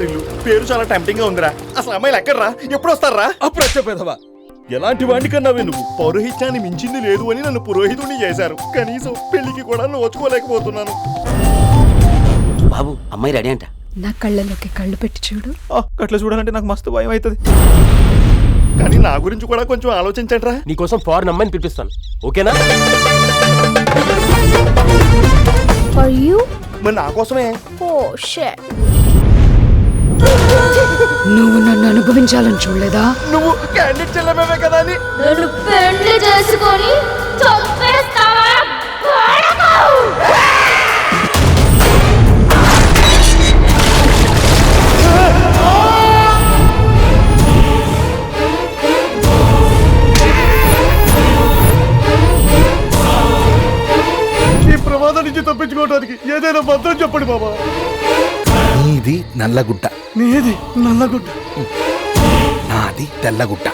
ఇల్లు. పేరు చాలా టెంప్టింగ్ గా ఉందిరా. అసలు అమ్మాయిలు ఎక్కడ్రా? ఎప్పుడు వస్తారా? అప్పుడు వచ్చే పెదవా ఎలాంటి వాడిని కన్నావే నువ్వు? పౌరోహిత్యాన్ని మించింది లేదు అని నన్ను పురోహితుడిని చేశారు. కనీసం పెళ్లికి కూడా నోచుకోలేకపోతున్నాను. బాబు అమ్మాయి రెడీ అంట. నా కళ్ళలోకి కళ్ళు పెట్టి చూడు. అట్లా చూడాలంటే నాకు మస్తు భయం అవుతుంది. కానీ నా గురించి కూడా కొంచెం ఆలోచించండిరా. నీకోసం ఫారెన్ అమ్మాయిని పిలిపిస్తాను, ఓకేనా? For you? మరి నా కోసమే. Oh shit. నువ్వు నన్ను అనుభవించాలని చూడలేదా? నువ్వు క్యాండిడేట్ చెల్లమే కదా అని. నన్ను పెళ్లి చేసుకొని చంపేస్తావా? ఈ ప్రమాదం నుంచి తప్పించుకోవడానికి ఏదైనా మంత్రం చెప్పండి బాబా. నీది నల్లగుడ్డ, నీది నల్లగుడ్డ, నాది తెల్లగుడ్డ.